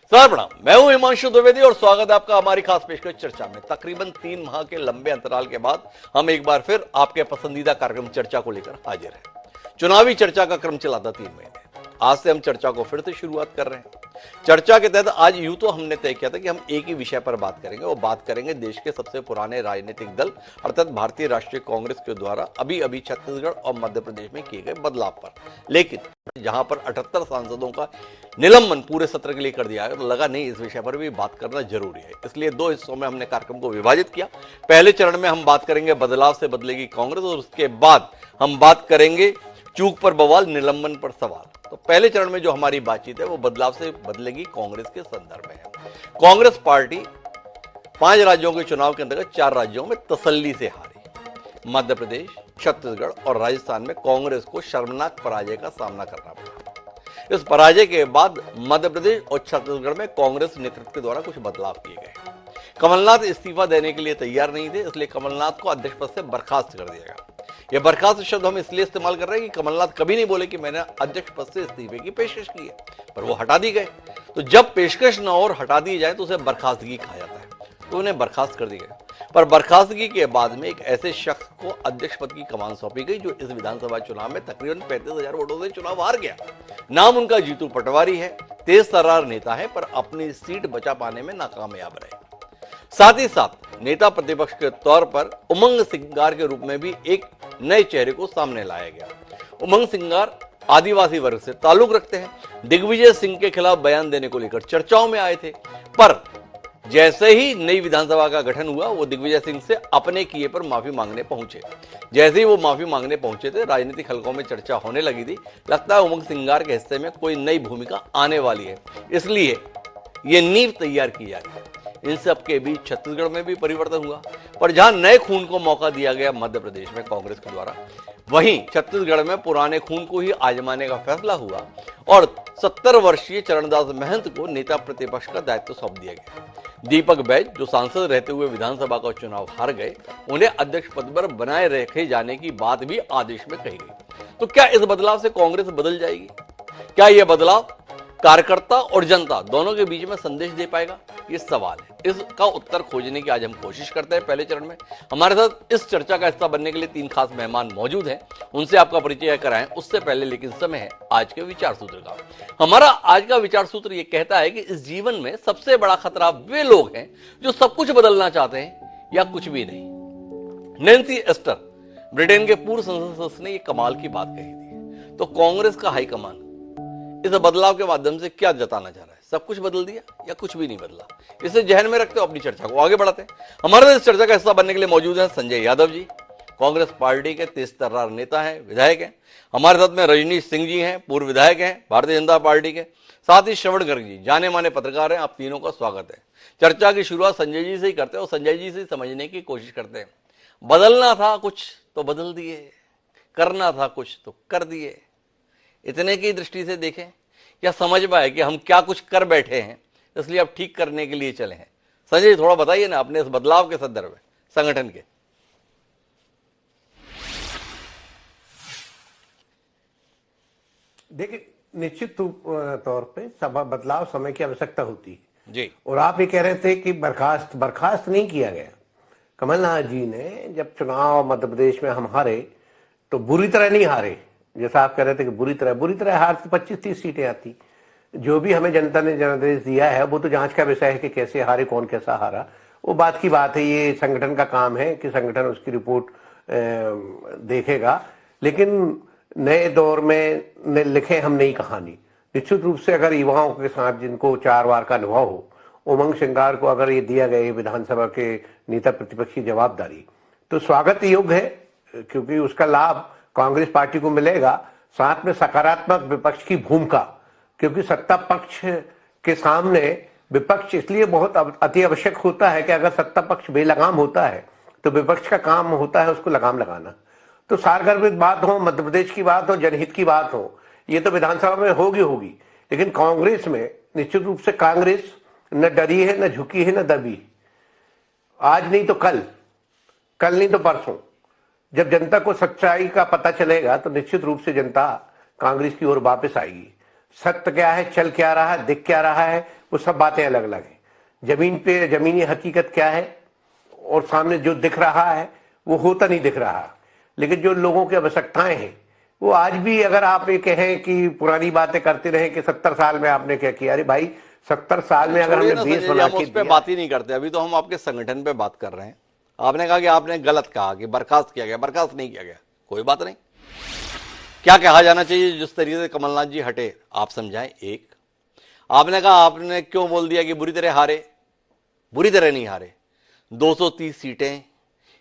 Sir प्रणाम, मैं हूं हिमांशु द्विवेदी और स्वागत है आपका हमारी खास पेशकश चर्चा में। तकरीबन 3 माह के लंबे अंतराल के बाद हम एक बार फिर आपके पसंदीदा कार्यक्रम चर्चा को लेकर हाजिर हैं। चुनावी चर्चा का क्रम चला था 3 महीने। आज से हम चर्चा को फिर से शुरुआत कर रहे हैं। चर्चा के तहत आज यूं तो हमने तय किया था कि हम एक ही विषय पर बात करेंगे और बात करेंगे देश के सबसे पुराने राजनीतिक दल अर्थात भारतीय राष्ट्रीय कांग्रेस के द्वारा अभी अभी छत्तीसगढ़ और मध्य प्रदेश में किए गए बदलाव पर। लेकिन जहां पर 78 सांसदों का निलंबन पूरे सत्र के लिए कर दिया है तो लगा नहीं, इस विषय पर भी बात करना जरूरी है। इसलिए 2 हिस्सों में हमने कार्यक्रम को विभाजित किया। पहले चरण में हम बात करेंगे बदलाव से बदलेगी कांग्रेस और उसके बाद हम बात करेंगे चूक पर बवाल, निलंबन पर सवाल। तो पहले चरण में जो हमारी बातचीत है वो बदलाव से बदलेगी कांग्रेस के संदर्भ में है। कांग्रेस पार्टी 5 राज्यों के चुनाव के अंतर्गत 4 राज्यों में तसल्ली से हारी। मध्य प्रदेश, छत्तीसगढ़ और राजस्थान में कांग्रेस को शर्मनाक पराजय का सामना करना पड़ा। इस पराजय के बाद मध्य प्रदेश और छत्तीसगढ़ में कांग्रेस नेतृत्व के द्वारा कुछ बदलाव किए गए। कमलनाथ इस्तीफा देने के लिए तैयार नहीं थे, इसलिए कमलनाथ को अध्यक्ष पद से बर्खास्त कर दिया गया। यह बर्खास्त शब्द हम इसलिए इस्तेमाल कर रहे हैं कि कमलनाथ कभी नहीं बोले कि मैंने अध्यक्ष पद से इस्तीफे की पेशकश की है, पर वो हटा दी गए। तो जब पेशकश न और हटा दी जाए तो उसे बर्खास्तगी कहा जाता है, तो उन्हें बर्खास्त कर दिया गया। पर बर्खास्तगी के बाद में एक ऐसे शख्स को अध्यक्ष पद की कमान सौंपी गई जो इस विधानसभा चुनाव में तकरीबन 35,000 वोटों से चुनाव हार गया। नाम उनका जीतू पटवारी है। तेज तर्रार नेता है पर अपनी सीट बचा पाने में नाकामयाब रहे। साथ ही साथ नेता प्रतिपक्ष के तौर पर उमंग सिंगार के रूप में भी एक नए चेहरे को सामने लाया गया। उमंग सिंगार आदिवासी वर्ग से ताल्लुक रखते हैं। दिग्विजय सिंह के खिलाफ बयान देने को लेकर चर्चाओं में आए थे, पर जैसे ही नई विधानसभा का गठन हुआ वो दिग्विजय सिंह से अपने किए पर माफी मांगने पहुंचे। जैसे ही वो माफी मांगने पहुंचे थे, राजनीतिक हलकों में चर्चा होने लगी थी, लगता है उमंग सिंगार के हिस्से में कोई नई भूमिका आने वाली है, इसलिए ये नींव तैयार की जा रही है। इन सब के बीच छत्तीसगढ़ में भी परिवर्तन हुआ, पर जहां नए खून को मौका दिया गया मध्य प्रदेश में कांग्रेस के द्वारा, वहीं छत्तीसगढ़ में पुराने खून को ही आजमाने का फैसला हुआ और 70 वर्षीय चरणदास महंत को नेता प्रतिपक्ष का दायित्व सौंप दिया गया। दीपक बैज, जो सांसद रहते हुए विधानसभा का चुनाव हार गए, उन्हें अध्यक्ष पद पर बनाए रखे जाने की बात भी आदेश में कही गई। तो क्या इस बदलाव से कांग्रेस बदल जाएगी? क्या यह बदलाव कार्यकर्ता और जनता दोनों के बीच में संदेश दे पाएगा? ये सवाल है। इसका उत्तर खोजने की आज हम कोशिश करते हैं। पहले चरण में हमारे साथ इस चर्चा का हिस्सा बनने के लिए 3 खास मेहमान मौजूद हैं। उनसे आपका परिचय कराएं उससे पहले लेकिन समय है आज के विचार सूत्र का। हमारा आज का विचार सूत्र ये कहता है कि इस जीवन में सबसे बड़ा खतरा वे लोग हैं जो सब कुछ बदलना चाहते हैं या कुछ भी नहीं। नैन्सी एस्टर, ब्रिटेन के पूर्व संसद सदस्य ने यह कमाल की बात कही थी। तो कांग्रेस का हाईकमान इस बदलाव के माध्यम से क्या जताना चाह रहा है? सब कुछ बदल दिया या कुछ भी नहीं बदला? इसे जहन में रखते हो अपनी चर्चा को आगे बढ़ाते हैं। हमारे इस चर्चा का हिस्सा बनने के लिए मौजूद है संजय यादव जी, कांग्रेस पार्टी के तेज तर्रार नेता हैं, विधायक हैं। हमारे साथ में रजनीश सिंह जी हैं, पूर्व विधायक हैं भारतीय जनता पार्टी के। साथ ही श्रवण गर्ग जी, जाने माने पत्रकार हैं। आप तीनों का स्वागत है। चर्चा की शुरुआत संजय जी से ही करते हैं और संजय जी से समझने की कोशिश करते हैं। बदलना था कुछ तो बदल दिए, करना था कुछ तो कर दिए। इतने की दृष्टि से देखें या समझ पाए कि हम क्या कुछ कर बैठे हैं, इसलिए अब ठीक करने के लिए चले हैं। संजय थोड़ा बताइए ना अपने इस बदलाव के संदर्भ में संगठन के। देखिए, निश्चित तौर पे बदलाव समय की आवश्यकता होती है जी। और आप ये कह रहे थे कि बर्खास्त नहीं किया गया। कमलनाथ जी ने जब चुनाव मध्य प्रदेश में हम हारे तो बुरी तरह नहीं हारे, जैसा आप कह रहे थे कि बुरी तरह हार तो 25-30 सीटें आती। जो भी हमें जनता ने जनादेश दिया है वो तो जांच का विषय है कि कैसे हारे, कौन कैसा हारा, वो बात की बात है। ये संगठन का काम है कि संगठन उसकी रिपोर्ट देखेगा। लेकिन नए दौर में लिखे हम नई कहानी। निश्चित रूप से अगर युवाओं के साथ जिनको 4 बार का अनुभव हो, उमंग सिंगार को अगर ये दिया गया विधानसभा के नेता प्रतिपक्ष की जवाबदारी, तो स्वागत योग्य है, क्योंकि उसका लाभ कांग्रेस पार्टी को मिलेगा। साथ में सकारात्मक विपक्ष की भूमिका, क्योंकि सत्ता पक्ष के सामने विपक्ष इसलिए बहुत अति आवश्यक होता है कि अगर सत्ता पक्ष बेलगाम होता है तो विपक्ष का काम होता है उसको लगाम लगाना। तो सारगर्भित बात हो, मध्य प्रदेश की बात हो, जनहित की बात हो, ये तो विधानसभा में होगी। लेकिन कांग्रेस में निश्चित रूप से कांग्रेस न डरी है, न झुकी है, न दबी। आज नहीं तो कल नहीं तो परसों जब जनता को सच्चाई का पता चलेगा तो निश्चित रूप से जनता कांग्रेस की ओर वापस आएगी। सत्य क्या है, चल क्या रहा है, दिख क्या रहा है, वो सब बातें अलग अलग हैं। जमीन पे जमीनी हकीकत क्या है और सामने जो दिख रहा है वो होता नहीं दिख रहा। लेकिन जो लोगों की आवश्यकताएं हैं वो आज भी, अगर आप ये कहें कि पुरानी बातें करते रहे कि 70 साल में आपने क्या किया, अरे भाई 70 साल में अगर हमने बेस बना हम के उस पर दिया। बात ही नहीं करते, अभी तो हम आपके संगठन पे बात कर रहे हैं। आपने कहा कि आपने गलत कहा कि बर्खास्त किया गया, बर्खास्त नहीं किया गया, कोई बात नहीं। क्या कहा जाना चाहिए जिस तरीके से कमलनाथ जी हटे, आप समझाएं। एक, आपने कहा आपने क्यों बोल दिया कि बुरी तरह हारे, बुरी तरह नहीं हारे। 230 सीटें,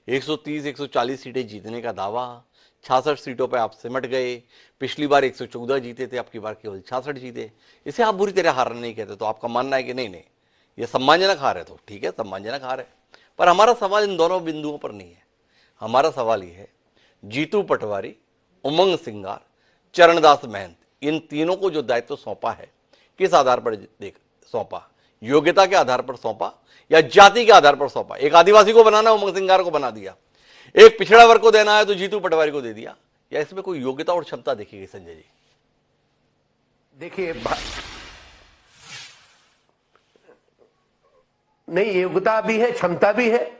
130 140 सीटें जीतने का दावा, 66 सीटों पे आप सिमट गए। पिछली बार 114 जीते थे, आपकी बार केवल 66 जीते। इसे आप बुरी तरह हारना नहीं कहते। तो आपका मानना है कि नहीं नहीं ये सम्मानजनक हार है, तो ठीक है सम्मानजनक हार है। पर हमारा सवाल इन दोनों बिंदुओं पर नहीं है। हमारा सवाल ये है, जीतू पटवारी, उमंग सिंगार, चरणदास महंत, इन तीनों को जो दायित्व सौंपा है, किस आधार पर देख सौंपा? योग्यता के आधार पर सौंपा या जाति के आधार पर सौंपा? एक आदिवासी को बनाना, उमंग सिंगार को बना दिया। एक पिछड़ा वर्ग को देना है तो जीतू पटवारी को दे दिया। या इसमें कोई योग्यता और क्षमता देखी गई संजय जी? देखिए, नहीं, योग्यता भी है, क्षमता भी है।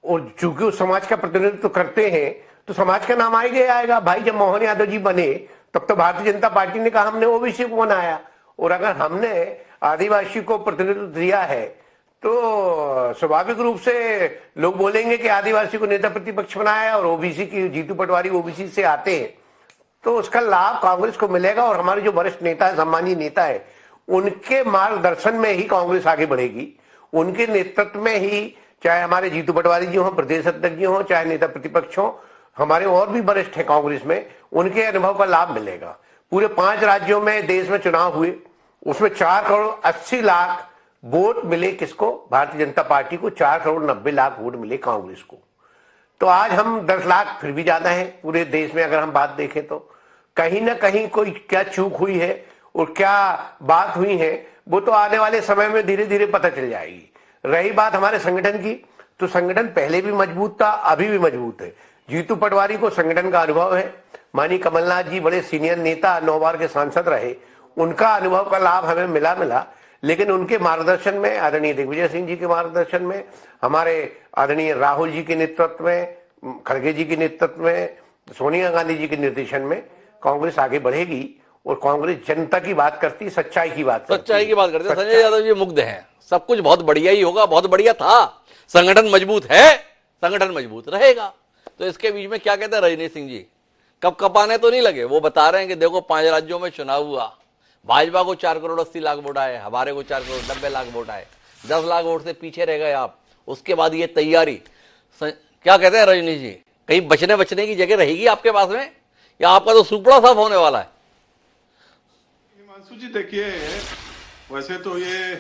और चूंकि उस समाज का प्रतिनिधित्व करते हैं तो समाज का नाम आएगा ही आएगा। भाई जब मोहन यादव जी बने तब तो भारतीय जनता पार्टी ने कहा हमने ओबीसी को बनाया, और अगर हमने आदिवासी को प्रतिनिधित्व दिया है तो स्वाभाविक रूप से लोग बोलेंगे कि आदिवासी को नेता प्रतिपक्ष बनाया और ओबीसी की, जीतू पटवारी ओबीसी से आते हैं, तो उसका लाभ कांग्रेस को मिलेगा। और हमारे जो वरिष्ठ नेता है, सम्मानीय नेता है, उनके मार्गदर्शन में ही कांग्रेस आगे बढ़ेगी। उनके नेतृत्व में ही, चाहे हमारे जीतू पटवारी जी हों, प्रदेश अध्यक्ष जी हों, चाहे नेता प्रतिपक्ष हों, हमारे और भी वरिष्ठ हैं कांग्रेस में, उनके अनुभव का लाभ मिलेगा। पूरे 5 राज्यों में देश में चुनाव हुए, उसमें 4 करोड़ 80 लाख वोट मिले किसको? भारतीय जनता पार्टी को। 4 करोड़ 90 लाख वोट मिले कांग्रेस को। तो आज हम 10 लाख फिर भी ज्यादा है पूरे देश में। अगर हम बात देखें तो कहीं ना कहीं कोई क्या चूक हुई है और क्या बात हुई है, वो तो आने वाले समय में धीरे धीरे पता चल जाएगी। रही बात हमारे संगठन की, तो संगठन पहले भी मजबूत था, अभी भी मजबूत है। जीतू पटवारी को संगठन का अनुभव है। माननीय कमलनाथ जी बड़े सीनियर नेता, 9 बार के सांसद रहे, उनका अनुभव का लाभ हमें मिला। लेकिन उनके मार्गदर्शन में, आदरणीय दिग्विजय सिंह जी के मार्गदर्शन में, हमारे आदरणीय राहुल जी के नेतृत्व में, खड़गे जी के नेतृत्व में, सोनिया गांधी जी के निर्देशन में कांग्रेस आगे बढ़ेगी। और कांग्रेस जनता की बात करती, सच्चाई की बात करती। सच्चाई की बात करते हैं। संजय यादव जी मुग्ध हैं, सब कुछ बहुत बढ़िया ही होगा, बहुत बढ़िया था, संगठन मजबूत है, संगठन मजबूत रहेगा। तो इसके बीच में क्या कहते हैं रजनीश सिंह जी? कब कपाने तो नहीं लगे। वो बता रहे हैं कि देखो 5 राज्यों में चुनाव हुआ, भाजपा को 4 करोड़ 80 लाख वोट आए, हमारे को 4 करोड़ 90 लाख वोट आए, 10 लाख वोट से पीछे रह गए आप। उसके बाद ये तैयारी, क्या कहते हैं रजनीश जी, कहीं बचने की जगह रहेगी आपके पास में, या आपका तो सुपड़ा साफ होने वाला है? हिमांशु जी देखिए, वैसे तो ये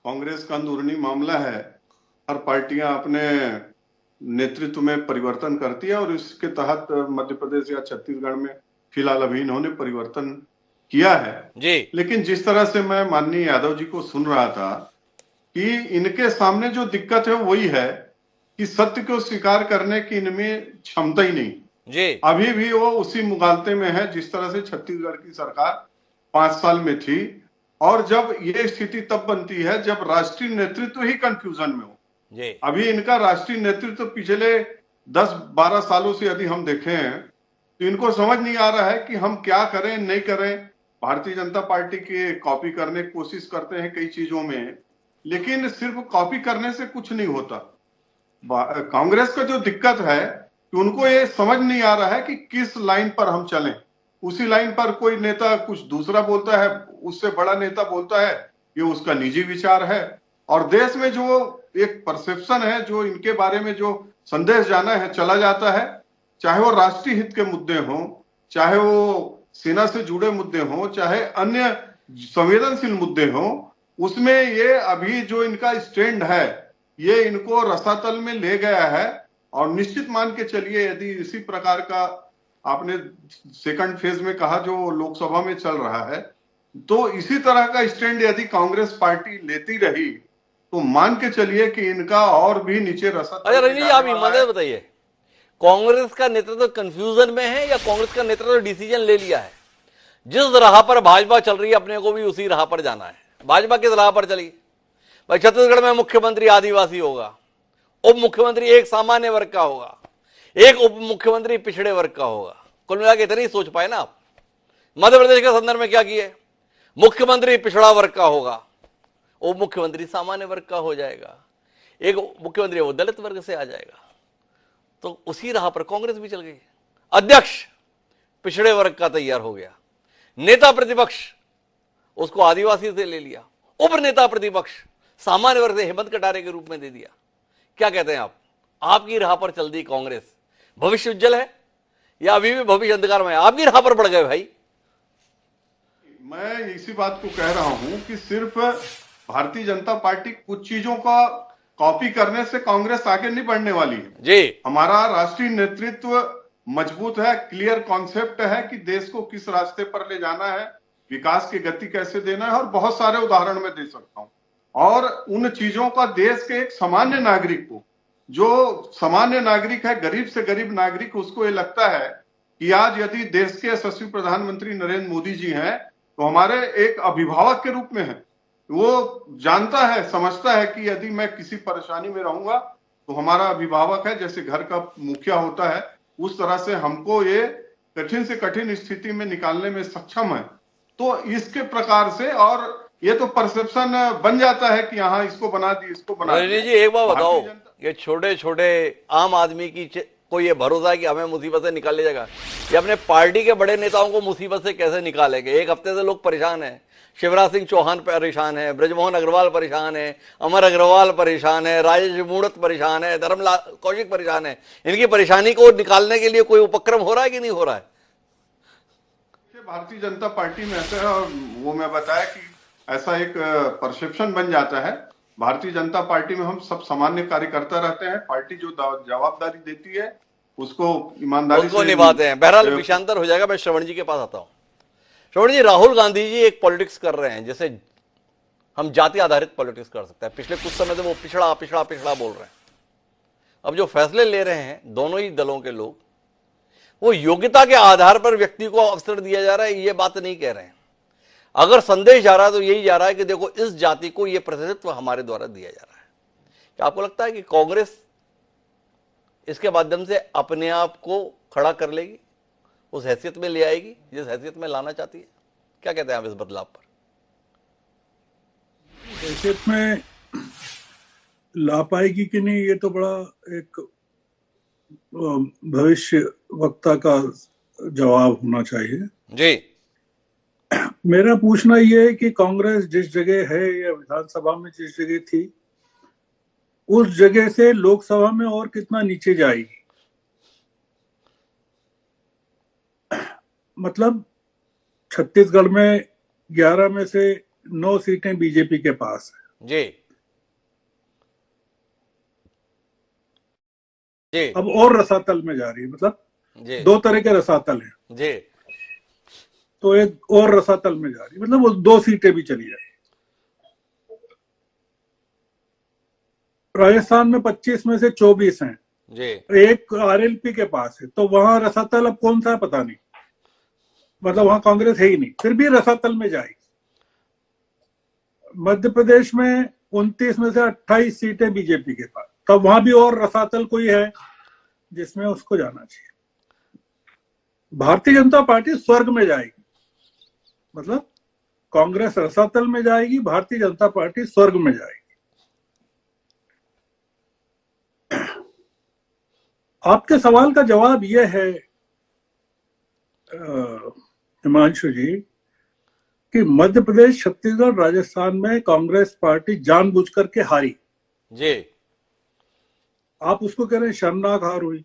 कांग्रेस का अंदरूनी मामला है। हर पार्टियां अपने नेतृत्व में परिवर्तन करती है और इसके तहत मध्य प्रदेश या छत्तीसगढ़ में फिलहाल अभी इन्होंने परिवर्तन किया है जी। लेकिन जिस तरह से मैं माननीय यादव जी को सुन रहा था कि इनके सामने जो दिक्कत है वही है कि सत्य को स्वीकार करने की इनमें क्षमता ही नहीं जी। अभी भी वो उसी मुगालते में है जिस तरह से छत्तीसगढ़ की सरकार 5 साल में थी। और जब ये स्थिति तब बनती है जब राष्ट्रीय नेतृत्व ही कंफ्यूजन में हो। जी। अभी इनका राष्ट्रीय नेतृत्व पिछले 10-12 सालों से यदि हम देखें तो इनको समझ नहीं आ रहा है कि हम क्या करें नहीं करें। भारतीय जनता पार्टी की कॉपी करने की कोशिश करते हैं कई चीजों में, लेकिन सिर्फ कॉपी करने से कुछ नहीं होता। कांग्रेस का जो दिक्कत है कि उनको ये समझ नहीं आ रहा है कि किस लाइन पर हम चलें। उसी लाइन पर कोई नेता कुछ दूसरा बोलता है, उससे बड़ा नेता बोलता है, ये उसका निजी विचार है। और देश में जो एक परसेप्शन है, जो इनके बारे में जो संदेश जाना है चला जाता है, चाहे वो राष्ट्रीय हित के मुद्दे हों, चाहे वो सेना से जुड़े मुद्दे हों, चाहे अन्य संवेदनशील मुद्दे हों, उसमें ये अभी जो इनका स्टैंड है ये इनको रसातल में ले गया है। और निश्चित मान के चलिए यदि इसी प्रकार का आपने सेकंड फेज में कहा जो लोकसभा में चल रहा है, तो इसी तरह का स्टैंड यदि कांग्रेस पार्टी लेती रही तो मान के चलिए कि इनका और भी नीचे रसातल। अच्छा रजनी, आप ईमानदार बताइए, कांग्रेस का नेतृत्व कंफ्यूजन में है या कांग्रेस का नेतृत्व डिसीजन ले लिया है? जिस राह पर भाजपा चल रही है अपने को भी उसी राह पर जाना है। भाजपा किस राह पर चली भाई? छत्तीसगढ़ में मुख्यमंत्री आदिवासी होगा, उप मुख्यमंत्री एक सामान्य वर्ग का होगा, एक उप मुख्यमंत्री पिछड़े वर्ग का होगा। कुल मिलाकर इतनी सोच पाए ना आप। मध्य प्रदेश के संदर्भ में क्या किए? मुख्यमंत्री पिछड़ा वर्ग का होगा, उप मुख्यमंत्री सामान्य वर्ग का हो जाएगा, एक मुख्यमंत्री वो दलित वर्ग से आ जाएगा। तो उसी राह पर कांग्रेस भी चल गई। अध्यक्ष पिछड़े वर्ग का तैयार हो गया, नेता प्रतिपक्ष उसको आदिवासी से ले लिया, उप नेता प्रतिपक्ष सामान्य वर्ग से हेमंत कटारे के रूप में दे दिया। क्या कहते हैं आप? आपकी राह पर चल दी कांग्रेस। भविष्य उज्जवल है या अभी भी भविष्य अंधकार में है? आपकी राह पर बढ़ गए भाई। मैं इसी बात को कह रहा हूं कि सिर्फ भारतीय जनता पार्टी कुछ चीजों का कॉपी करने से कांग्रेस आगे नहीं बढ़ने वाली है जी। हमारा राष्ट्रीय नेतृत्व मजबूत है, क्लियर कॉन्सेप्ट है कि देश को किस रास्ते पर ले जाना है, विकास की गति कैसे देना है, और बहुत सारे उदाहरण मैं दे सकता हूं। और उन चीजों का देश के एक सामान्य नागरिक को, जो सामान्य नागरिक है, गरीब से गरीब नागरिक, उसको ये लगता है कि आज यदि देश के यशस्वी प्रधानमंत्री नरेंद्र मोदी जी हैं तो हमारे एक अभिभावक के रूप में है। वो जानता है, समझता है कि यदि मैं किसी परेशानी में रहूंगा तो हमारा अभिभावक है, जैसे घर का मुखिया होता है, उस तरह से हमको ये कठिन से कठिन स्थिति में निकालने में सक्षम है। तो इसके प्रकार से, और ये तो परसेप्शन बन जाता है कि हाँ इसको बना दी, इसको बना दी। जी एक बात बताओ, ये छोटे छोटे आम आदमी की को ये भरोसा है कि हमें मुसीबत से निकाल लिया जाएगा? ये अपने पार्टी के बड़े नेताओं को मुसीबत से कैसे निकालेंगे? एक हफ्ते से लोग परेशान हैं। शिवराज सिंह चौहान परेशान है, ब्रजमोहन अग्रवाल परेशान है, अमर अग्रवाल परेशान है, राजेश मूणत परेशान है, धर्मलाल कौशिक परेशान है। इनकी परेशानी को निकालने के लिए कोई उपक्रम हो रहा है कि नहीं हो रहा है? भारतीय जनता पार्टी में ऐसा, वो मैं बताया कि ऐसा एक परसेप्शन बन जाता है। भारतीय जनता पार्टी में हम सब सामान्य कार्यकर्ता रहते हैं। पार्टी जो जवाबदारी देती है उसको ईमानदारी से निभाते हैं। बहरहाल विषयांतर हो जाएगा। मैं श्रवण जी के पास आता हूं। श्रवण जी, राहुल गांधी जी एक पॉलिटिक्स कर रहे हैं, जैसे हम जाति आधारित पॉलिटिक्स कर सकते हैं। पिछले कुछ समय से वो पिछड़ा पिछड़ा पिछड़ा बोल रहे हैं। अब जो फैसले ले रहे हैं दोनों ही दलों के लोग, वो योग्यता के आधार पर व्यक्ति को अवसर दिया जा रहा है, ये बात नहीं कह रहे हैं। अगर संदेश जा रहा है तो यही जा रहा है कि देखो इस जाति को ये प्रतिनिधित्व हमारे द्वारा दिया जा रहा है। क्या आपको लगता है कि कांग्रेस इसके माध्यम से अपने आप को खड़ा कर लेगी, उस हैसियत में ले आएगी जिस हैसियत में लाना चाहती है? क्या कहते हैं आप इस बदलाव पर? हैसियत में ला पाएगी कि नहीं, ये तो बड़ा एक भविष्य वक्ता का जवाब होना चाहिए जी। मेरा पूछना यह है कि कांग्रेस जिस जगह है या विधानसभा में जिस जगह थी, उस जगह से लोकसभा में और कितना नीचे जाएगी? मतलब छत्तीसगढ़ में 11 में से 9 सीटें बीजेपी के पास है जी। जी। अब और रसातल में जा रही है। मतलब जी। 2 तरह के रसातल हैं जी। तो एक और रसातल में जा रही है, मतलब वो 2 सीटें भी चली जाए। राजस्थान में 25 में से 24 हैं जी। एक आरएलपी के पास है, तो वहां रसातल अब कौन सा है पता नहीं। मतलब वहां कांग्रेस है ही नहीं, फिर भी रसातल में जाएगी। मध्य प्रदेश में 29 में से 28 सीटें बीजेपी के पास, तब वहां भी और रसातल कोई है जिसमें उसको जाना चाहिए। भारतीय जनता पार्टी स्वर्ग में जाएगी, मतलब कांग्रेस रसातल में जाएगी, भारतीय जनता पार्टी स्वर्ग में जाएगी। आपके सवाल का जवाब यह है हिमांशु जी कि मध्य प्रदेश, छत्तीसगढ़, राजस्थान में कांग्रेस पार्टी जानबूझकर के हारी जी। आप उसको कह रहे हैं शर्मनाक हार हुई।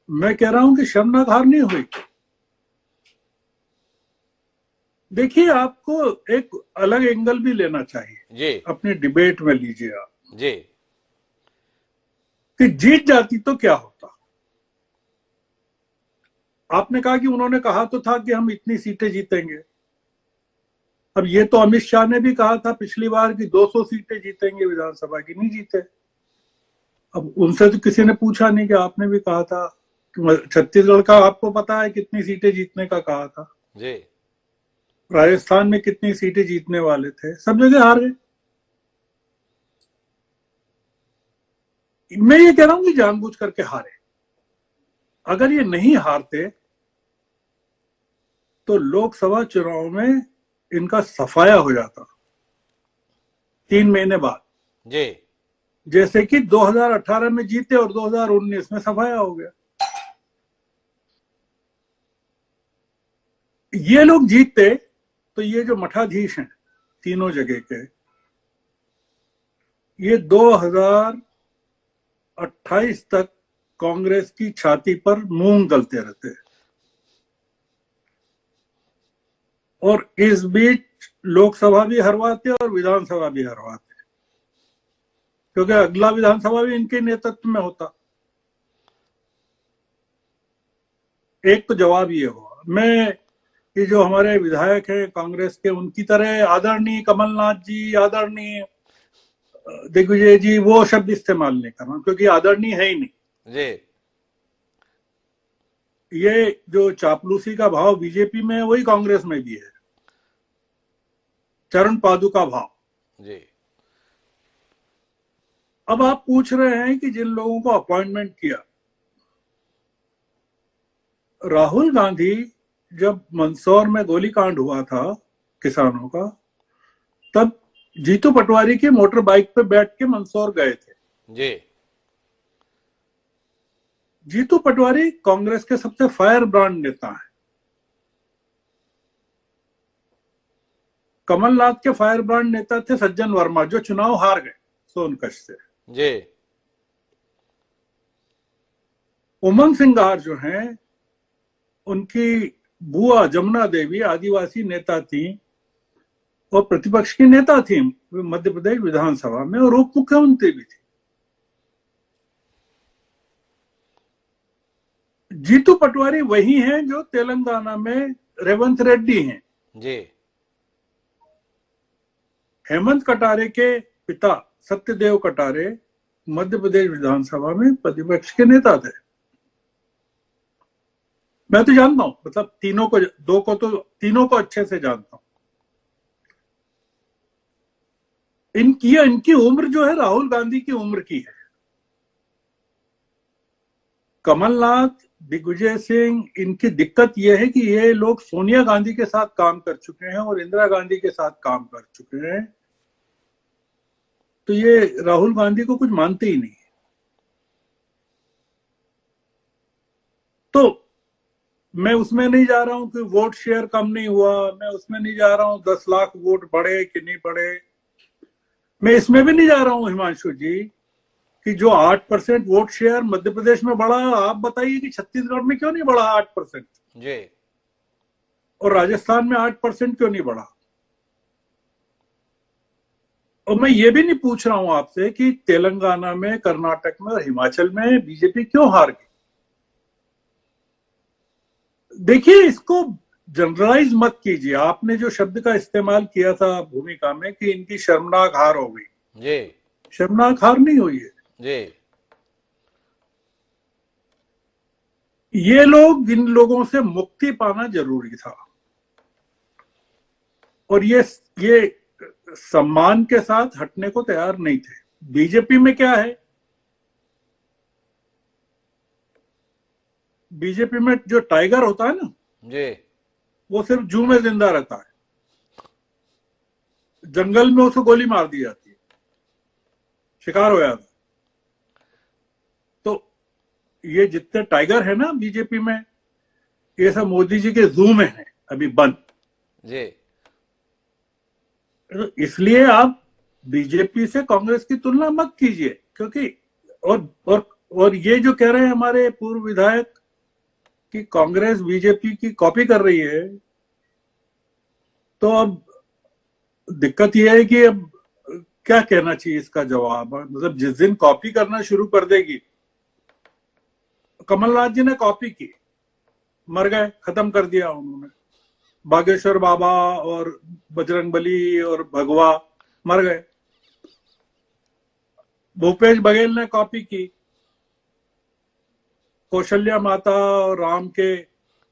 मैं कह रहा हूं कि शर्मनाक हार नहीं हुई। देखिए, आपको एक अलग एंगल भी लेना चाहिए जी। अपनी डिबेट में लीजिए आप जी। कि जीत जाती तो क्या होता। आपने कहा कि उन्होंने कहा तो था कि हम इतनी सीटें जीतेंगे। अब ये तो अमित शाह ने भी कहा था पिछली बार कि 200 सीटें जीतेंगे विधानसभा की, नहीं जीते। अब उनसे तो किसी ने पूछा नहीं कि आपने भी कहा था कि छत्तीसगढ़ का आपको पता है कितनी सीटें जीतने का कहा था जी। राजस्थान में कितनी सीटें जीतने वाले थे, सब जगह हार गए। मैं ये कह रहा हूं कि जानबूझ करके हारे। अगर ये नहीं हारते तो लोकसभा चुनाव में इनका सफाया हो जाता 3 महीने बाद, जी जैसे कि 2018 में जीते और 2019 में सफाया हो गया। ये लोग जीतते तो ये जो मठाधीश हैं तीनों जगह के, ये 2028 तक कांग्रेस की छाती पर मूंग गलते रहते, और इस बीच लोकसभा भी हरवाते और विधानसभा भी हरवाते, क्योंकि अगला विधानसभा भी इनके नेतृत्व में होता। एक तो जवाब ये हुआ। मैं ये जो हमारे विधायक हैं कांग्रेस के, उनकी तरह आदरणीय कमलनाथ जी, आदरणीय दिग्विजय जी, वो शब्द इस्तेमाल नहीं करना, क्योंकि आदरणीय है ही नहीं। जी ये जो चापलूसी का भाव बीजेपी में है वही कांग्रेस में भी है, चरण पादुका भाव। जी अब आप पूछ रहे हैं कि जिन लोगों को अपॉइंटमेंट किया, राहुल गांधी जब मंदसौर में गोलीकांड हुआ था किसानों का, तब जीतू पटवारी की मोटर बाइक पे बैठ के मंदसौर गए थे। जी जीतू पटवारी कांग्रेस के सबसे फायर ब्रांड नेता हैं। कमलनाथ के फायर ब्रांड नेता थे सज्जन वर्मा, जो चुनाव हार गए सोनकच्छ से। जी उमंग सिंगार जो हैं, उनकी बुआ जमुना देवी आदिवासी नेता थी और प्रतिपक्ष की नेता थी मध्य प्रदेश विधानसभा में, और उप मुख्यमंत्री भी थी। जीतू पटवारी वही हैं जो तेलंगाना में रेवंत रेड्डी हैं। जी हेमंत कटारे के पिता सत्यदेव कटारे मध्य प्रदेश विधानसभा में प्रतिपक्ष के नेता थे। मैं तो जानता हूं, मतलब तीनों को, दो को तो, तीनों को अच्छे से जानता हूं। इनकी उम्र जो है राहुल गांधी की उम्र की है। कमलनाथ, दिग्विजय सिंह, इनकी दिक्कत यह है कि ये लोग सोनिया गांधी के साथ काम कर चुके हैं और इंदिरा गांधी के साथ काम कर चुके हैं, तो ये राहुल गांधी को कुछ मानते ही नहीं। तो मैं उसमें नहीं जा रहा हूं कि वोट शेयर कम नहीं हुआ, मैं उसमें नहीं जा रहा हूं 10 लाख वोट बढ़े कि नहीं बढ़े, मैं इसमें भी नहीं जा रहा हूं हिमांशु जी कि जो 8% वोट शेयर मध्य प्रदेश में बढ़ा, आप बताइए कि छत्तीसगढ़ में क्यों नहीं बढ़ा 8%, जी और राजस्थान में 8% क्यों नहीं बढ़ा। और मैं ये भी नहीं पूछ रहा हूं आपसे कि तेलंगाना में, कर्नाटक में और हिमाचल में बीजेपी क्यों हार गई। देखिए, इसको जनरलाइज मत कीजिए। आपने जो शब्द का इस्तेमाल किया था भूमिका में कि इनकी शर्मनाक हार हो गई, जी शर्मनाक हार नहीं हुई है। जी ये लोग, इन लोगों से मुक्ति पाना जरूरी था, और ये सम्मान के साथ हटने को तैयार नहीं थे। बीजेपी में क्या है, बीजेपी में जो टाइगर होता है ना, जी वो सिर्फ जू में जिंदा रहता है, जंगल में उसको गोली मार दी जाती है, शिकार हो जाता। तो ये जितने टाइगर है ना बीजेपी में, ये सब मोदी जी के जू में है अभी बंद। जी तो इसलिए आप बीजेपी से कांग्रेस की तुलना मत कीजिए, क्योंकि और ये जो कह रहे हैं हमारे पूर्व विधायक कि कांग्रेस बीजेपी की कॉपी कर रही है, तो अब दिक्कत यह है कि अब क्या कहना चाहिए इसका जवाब। मतलब जिस दिन कॉपी करना शुरू कर देगी, कमलनाथ जी ने कॉपी की, मर गए, खत्म कर दिया उन्होंने। बागेश्वर बाबा और बजरंगबली और भगवा मर गए। भूपेश बघेल ने कॉपी की, कौशल्या माता और राम के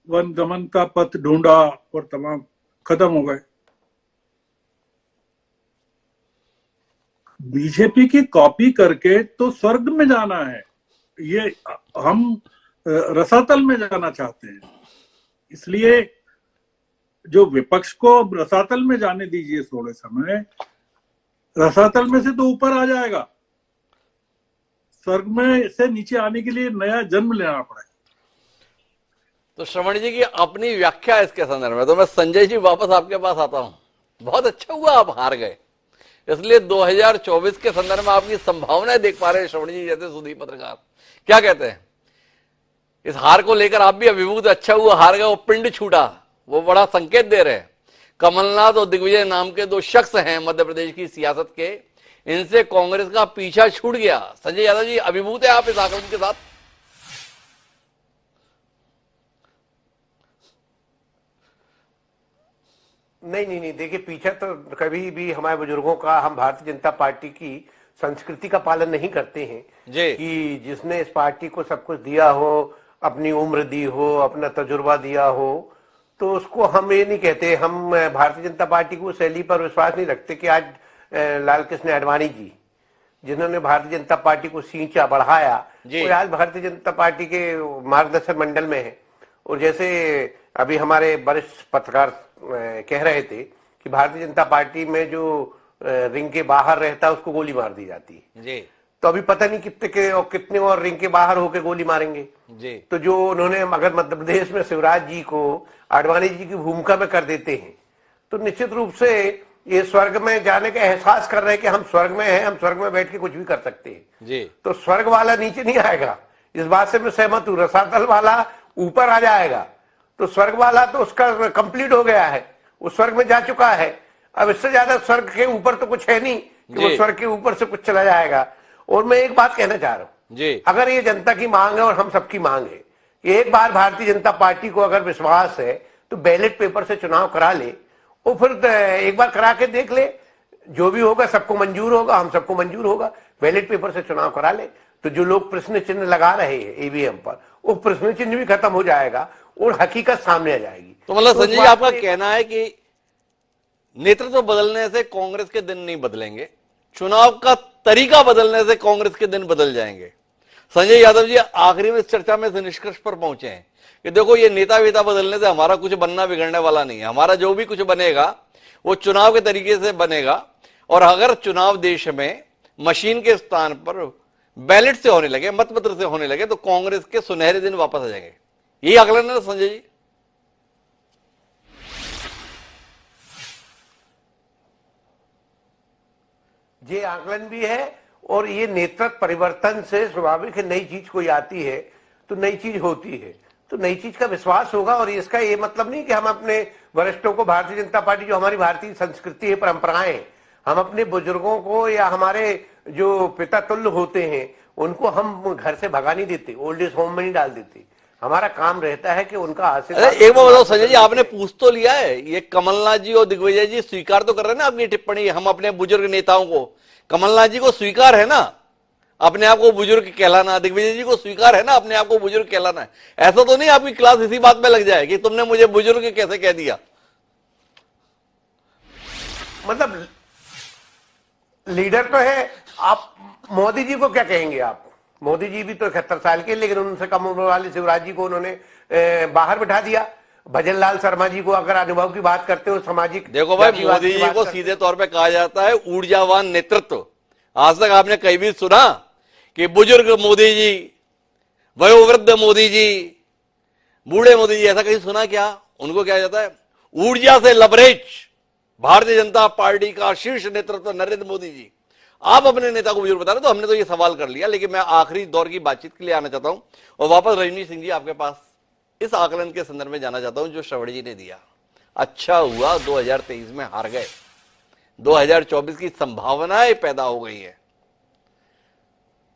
वन गमन का पथ ढूंढा और तमाम, खत्म हो गए। बीजेपी की कॉपी करके तो स्वर्ग में जाना है, ये हम रसातल में जाना चाहते हैं। इसलिए जो विपक्ष को रसातल में जाने दीजिए थोड़े समय, रसातल में से तो ऊपर आ जाएगा, स्वर्ग में से नीचे आने के लिए नया जन्म लेना पड़ेगा। तो श्रवण जी की अपनी व्याख्या है इसके संदर्भ में। तो मैं संजय जी वापस आपके पास आता हूं। बहुत अच्छा हुआ आप हार गए, इसलिए 2024 के संदर्भ में आपकी संभावनाएं देख पा रहे हैं श्रवण जी जैसे सुधीर पत्रकार। क्या कहते हैं इस हार को लेकर? आप भी अभिभूत, अच्छा हुआ हार गए, वो पिंड छूटा, वो बड़ा संकेत दे रहे हैं। कमलनाथ और दिग्विजय नाम के दो शख्स हैं मध्य प्रदेश की सियासत के, इनसे कांग्रेस का पीछा छूट गया। संजय यादव जी, अभिभूत है आप इस आकलन के साथ? नहीं, देखिए पीछा तो कभी भी हमारे बुजुर्गों का, हम भारतीय जनता पार्टी की संस्कृति का पालन नहीं करते हैं जी। कि जिसने इस पार्टी को सब कुछ दिया हो, अपनी उम्र दी हो, अपना तजुर्बा दिया हो, तो उसको हम ये नहीं कहते। हम भारतीय जनता पार्टी को शैली पर विश्वास नहीं रखते कि आज लाल कृष्ण आडवाणी जी जिन्होंने भारतीय जनता पार्टी को सींचा, बढ़ाया, वो आज भारतीय जनता पार्टी के मार्गदर्शन मंडल में है। और जैसे अभी हमारे वरिष्ठ पत्रकार कह रहे थे कि भारतीय जनता पार्टी में जो रिंग के बाहर रहता है उसको गोली मार दी जाती है जी। तो अभी पता नहीं कितने और रिंग के बाहर होके गोली मारेंगे जी। तो जो उन्होंने अगर मध्य प्रदेश में शिवराज जी को आडवाणी जी की भूमिका में कर देते हैं तो निश्चित रूप से ये स्वर्ग में जाने का एहसास कर रहे हैं कि हम स्वर्ग में हैं, हम स्वर्ग में बैठ के कुछ भी कर सकते हैं जी। तो स्वर्ग वाला नीचे नहीं आएगा, इस बात से मैं सहमत हूं। रसातल वाला ऊपर आ जाएगा, तो स्वर्ग वाला तो उसका कंप्लीट हो गया है, वो स्वर्ग में जा चुका है। अब इससे ज्यादा स्वर्ग के ऊपर तो कुछ है नहीं कि वो स्वर्ग के ऊपर से कुछ चला जाएगा। और मैं एक बात कहना चाह रहा हूं जी, अगर ये जनता की मांग है और हम सबकी मांग है कि एक बार भारतीय जनता पार्टी को अगर विश्वास है तो बैलेट पेपर से चुनाव करा ले और फिर एक बार करा के देख ले, जो भी होगा सबको मंजूर होगा, हम सबको मंजूर होगा, बैलेट पेपर से चुनाव करा ले तो जो लोग प्रश्न चिन्ह लगा रहे हैं ईवीएम पर वो प्रश्न चिन्ह भी खत्म हो जाएगा और हकीकत सामने आ जाएगी। तो मतलब संजय जी आपका कहना है कि नेतृत्व बदलने से कांग्रेस के दिन नहीं बदलेंगे, चुनाव का तरीका बदलने से कांग्रेस के दिन बदल जाएंगे। संजय यादव जी आखिरी में इस चर्चा में से निष्कर्ष पर पहुंचे हैं कि देखो ये नेता वेता बदलने से हमारा कुछ बनना बिगड़ने वाला नहीं है, हमारा जो भी कुछ बनेगा वो चुनाव के तरीके से बनेगा। और अगर चुनाव देश में मशीन के स्थान पर बैलेट से होने लगे, मतपत्र से होने लगे, तो कांग्रेस के सुनहरे दिन वापस आ जाएंगे। यही आकलन है संजय जी? ये आकलन भी है और ये नेतृत्व परिवर्तन से स्वाभाविक है, नई चीज कोई आती है तो नई चीज होती है, तो नई चीज का विश्वास होगा। और इसका ये मतलब नहीं कि हम अपने वरिष्ठों को, भारतीय जनता पार्टी जो हमारी भारतीय संस्कृति है, परंपराएं, हम अपने बुजुर्गों को या हमारे जो पिता तुल्य होते हैं उनको हम घर से भगा नहीं देते, ओल्ड एज होम में नहीं डाल देते। हमारा काम रहता है कि उनका आशीर्वाद। एक बार बताओ संजय जी, आपने पूछ तो लिया है, ये कमलनाथ जी और दिग्विजय जी स्वीकार तो कर रहे हैं ना आपकी टिप्पणी, हम अपने बुजुर्ग नेताओं को, कमलनाथ जी को स्वीकार है ना अपने आप को बुजुर्ग कहलाना, दिग्विजय जी को स्वीकार है ना अपने आप को बुजुर्ग कहलाना है? ऐसा तो नहीं आपकी क्लास इसी बात में लग जाए कि तुमने मुझे बुजुर्ग कैसे कह दिया? मतलब लीडर तो है, आप मोदी जी को क्या कहेंगे? आप मोदी जी भी तो 71 साल के, लेकिन उनसे कम उम्र वाले शिवराज जी को उन्होंने बाहर बिठा दिया। भजन लाल शर्मा जी को अगर अनुभव की बात करते हो, सामाजिक, देखो भाई, मोदी जी को सीधे तौर पे कहा जाता है ऊर्जावान नेतृत्व। आज तक आपने कहीं भी सुना कि बुजुर्ग मोदी जी, वयोवृद्ध मोदी जी, बूढ़े मोदी जी, ऐसा कहीं सुना क्या? उनको क्या जाता है ऊर्जा से लबरेज भारतीय जनता पार्टी का शीर्ष नेतृत्व नरेंद्र मोदी जी। आप अपने नेता को बुजुर्ग बता रहे, तो हमने तो ये सवाल कर लिया, लेकिन मैं आखिरी दौर की बातचीत के लिए आना चाहता हूं और वापस रजनी सिंह जी आपके पास इस आकलन के संदर्भ में जाना चाहता हूं जो श्रवण जी ने दिया। अच्छा हुआ 2023 में हार गए, 2024 की संभावनाएं पैदा हो गई है।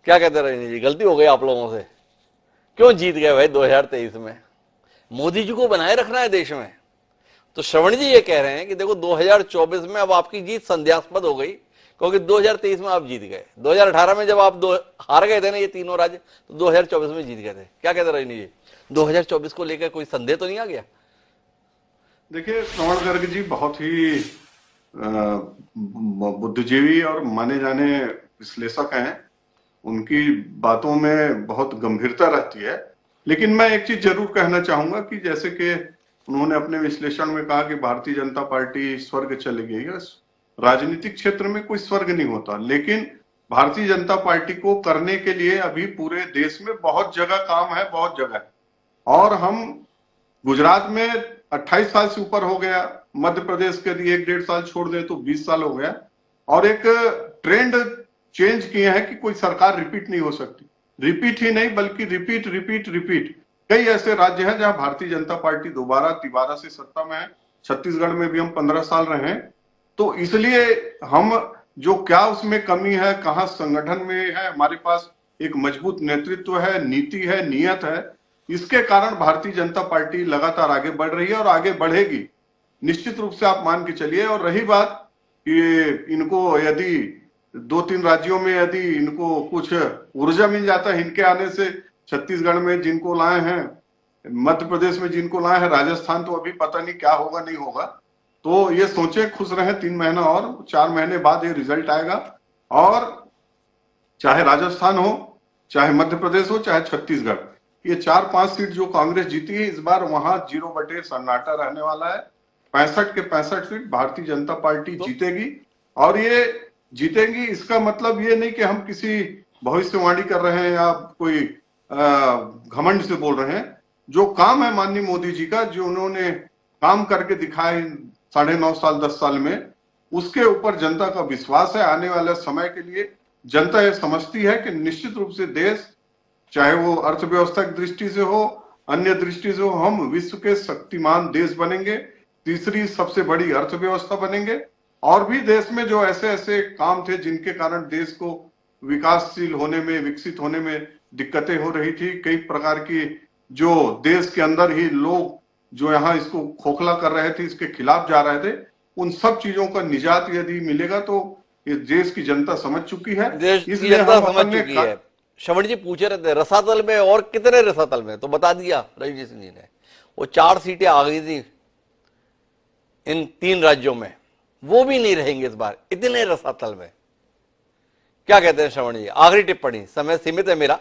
क्या कहते हैं रजनी जी, गलती हो गई आप लोगों से? क्यों जीत गए भाई 2023 में? मोदी जी को बनाए रखना है देश में। तो श्रवण जी ये कह रहे हैं कि देखो 2024 में अब आपकी जीत संदेहास्पद हो गई क्योंकि 2023 में आप जीत गए, 2018 में जब आप हार गए थे ना ये तीनों राज्य, तो 2024 में जीत गए थे। क्या कहते रजनी जी, 2024 को लेकर कोई संदेह तो नहीं आ गया? देखिए, श्रवण गर्ग जी बहुत ही बुद्धिजीवी और माने जाने विश्लेषक हैं। उनकी बातों में बहुत गंभीरता रहती है। लेकिन मैं एक चीज जरूर कहना चाहूंगा कि जैसे कि उन्होंने अपने विश्लेषण में कहा कि भारतीय जनता पार्टी स्वर्ग चली गई है। राजनीतिक क्षेत्र में कोई स्वर्ग नहीं होता, लेकिन भारतीय जनता पार्टी को करने के लिए अभी पूरे देश में बहुत जगह काम है, बहुत जगह है। और हम गुजरात में 28 साल से ऊपर हो गया, मध्य प्रदेश के लिए 1-1.5 साल छोड़ दे तो 20 साल हो गया, और एक ट्रेंड चेंज किए हैं कि कोई सरकार रिपीट नहीं हो सकती। रिपीट ही नहीं बल्कि रिपीट रिपीट रिपीट। कई ऐसे राज्य हैं जहां भारतीय जनता पार्टी दोबारा तिबारा से सत्ता में है। छत्तीसगढ़ में भी हम 15 साल रहे हैं। तो इसलिए हम जो क्या उसमें कमी है, कहां संगठन में है, हमारे पास एक मजबूत नेतृत्व है, नीति है, नियत है, इसके कारण भारतीय जनता पार्टी लगातार आगे बढ़ रही है और आगे बढ़ेगी निश्चित रूप से, आप मान के चलिए। और रही बात कि इनको यदि 2-3 राज्यों में यदि इनको कुछ ऊर्जा मिल जाता है इनके आने से, छत्तीसगढ़ में जिनको लाए हैं, मध्य प्रदेश में जिनको लाए हैं, राजस्थान तो अभी पता नहीं क्या होगा नहीं होगा, तो ये सोचे खुश रहे 3 महीना और 4 महीने बाद ये रिजल्ट आएगा। और चाहे राजस्थान हो, चाहे मध्य प्रदेश हो, चाहे छत्तीसगढ़, ये 4-5 सीट जो कांग्रेस जीती है इस बार, वहां 0 बटे सन्नाटा रहने वाला है। 65 के 65 सीट भारतीय जनता पार्टी जीतेगी। और ये जीतेंगी इसका मतलब ये नहीं कि हम किसी भविष्यवाणी कर रहे हैं या कोई घमंड से बोल रहे हैं। जो काम है माननीय मोदी जी का, जो उन्होंने काम करके दिखाए 9.5 साल 10 साल में, उसके ऊपर जनता का विश्वास है। आने वाले समय के लिए जनता ये समझती है कि निश्चित रूप से देश, चाहे वो अर्थव्यवस्था की दृष्टि से हो, अन्य दृष्टि से हो, हम विश्व के शक्तिमान देश बनेंगे, तीसरी सबसे बड़ी अर्थव्यवस्था बनेंगे। और भी देश में जो ऐसे ऐसे काम थे जिनके कारण देश को विकासशील होने में, विकसित होने में दिक्कतें हो रही थी, कई प्रकार की जो देश के अंदर ही लोग जो यहाँ इसको खोखला कर रहे थे, इसके खिलाफ जा रहे थे, उन सब चीजों का निजात यदि मिलेगा तो इस देश की जनता समझ चुकी है। देश की इसलिए जनता हम समझ अपने चुकी है। श्रवण जी पूछ रहे थे रसातल में और कितने रसातल में, तो बता दिया रजनीश सिंह जी ने, वो 4 सीटें आ गई थी इन 3 राज्यों में, वो भी नहीं रहेंगे इस बार इतने रसातल में। क्या कहते हैं श्रवण जी? आखिरी टिप्पणी, समय सीमित है मेरा,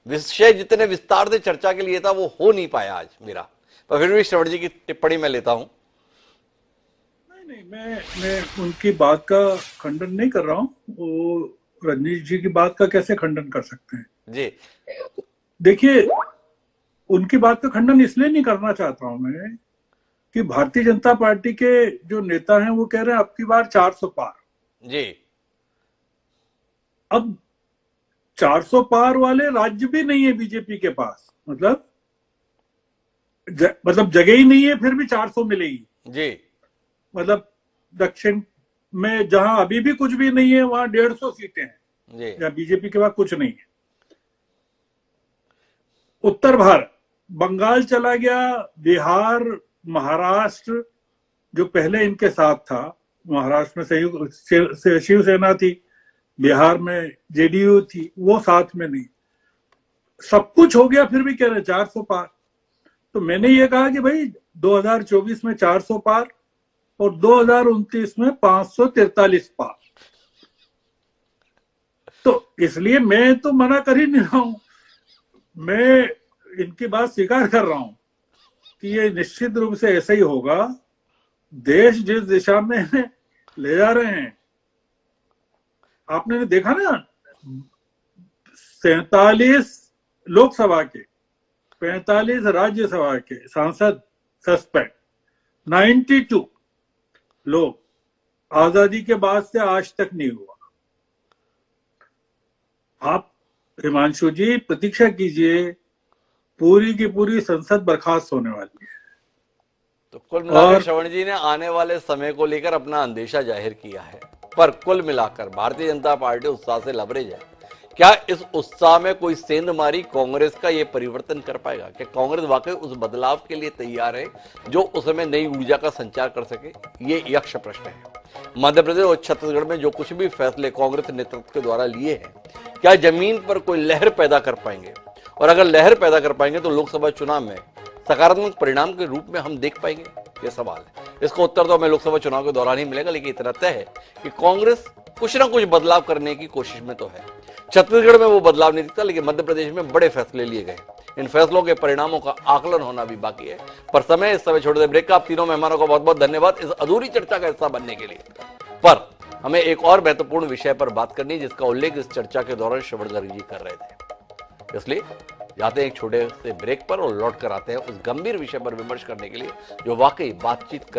विषय जितने विस्तार से चर्चा के लिए था वो हो नहीं पाया आज मेरा, पर फिर भी श्रवण जी की टिप्पणी मैं लेता हूं। नहीं, मैं उनकी बात का खंडन नहीं कर रहा हूं। वो रजनीश जी की बात का कैसे खंडन कर सकते हैं जी? देखिए, उनकी बात का खंडन इसलिए नहीं करना चाहता हूं मैं कि भारतीय जनता पार्टी के जो नेता हैं वो कह रहे हैं अब की बार 400 पार। जी। अब 400 पार वाले राज्य भी नहीं है बीजेपी के पास, मतलब जगह ही नहीं है, फिर भी 400 मिलेगी। जी। मतलब दक्षिण में जहां अभी भी कुछ भी नहीं है वहां 150 सीटें हैं जी। या बीजेपी के पास कुछ नहीं है। उत्तर भारत, बंगाल चला गया, बिहार, महाराष्ट्र जो पहले इनके साथ था, महाराष्ट्र में शिवसेना थी, बिहार में जेडीयू थी, वो साथ में नहीं, सब कुछ हो गया फिर भी कह रहे 400 पार। तो मैंने ये कहा कि भाई 2024 में 400 पार और 2029 में 543 पार। तो इसलिए मैं तो मना कर ही नहीं रहा हूं, मैं इनकी बात स्वीकार कर रहा हूं कि ये निश्चित रूप से ऐसा ही होगा। देश जिस दिशा में ले जा रहे हैं, आपने देखा ना, 47 लोकसभा के, 45 राज्यसभा के सांसद सस्पेंड, 92 लोग, आजादी के बाद से आज तक नहीं हुआ। आप हिमांशु जी प्रतीक्षा कीजिए, पूरी की पूरी संसद बर्खास्त होने वाली है। तो कुल मिलाकर श्रवण जी ने आने वाले समय को लेकर अपना अंदेशा जाहिर किया है, पर कुल मिलाकर भारतीय जनता पार्टी उत्साह से लबरेज है। क्या इस उत्साह में कोई सेंध मारी कांग्रेस का ये परिवर्तन कर पाएगा? क्या कांग्रेस वाकई उस बदलाव के लिए तैयार है जो उसमें नई ऊर्जा का संचार कर सके? ये यक्ष प्रश्न है। मध्य प्रदेश और छत्तीसगढ़ में जो कुछ भी फैसले कांग्रेस नेतृत्व के द्वारा लिए हैं, क्या जमीन पर कोई लहर पैदा कर पाएंगे? और अगर लहर पैदा कर पाएंगे तो लोकसभा चुनाव में सकारात्मक परिणाम के रूप में हम देख पाएंगे। ये सवाल है। इसका उत्तर तो हमें लोकसभा चुनाव के दौरान ही मिलेगा, लेकिन इतना तय है कि कांग्रेस कुछ ना कुछ बदलाव करने की कोशिश में तो है। छत्तीसगढ़ में वो बदलाव नहीं दिखता, लेकिन मध्य प्रदेश में बड़े फैसले लिए गए। इन फैसलों के परिणामों का आकलन होना भी बाकी है। पर समय इस समय छोटे से ब्रेक का। आप तीनों मेहमानों का बहुत बहुत धन्यवाद इस अधूरी चर्चा का हिस्सा बनने के लिए। पर हमें एक और महत्वपूर्ण विषय पर बात करनी, जिसका उल्लेख इस चर्चा के दौरान श्रवण गर्ग जी कर रहे थे। इसलिए जाते हैं एक छोटे से ब्रेक पर और लौट कर आते हैं उस गंभीर विषय पर विमर्श करने के लिए जो वाकई बातचीत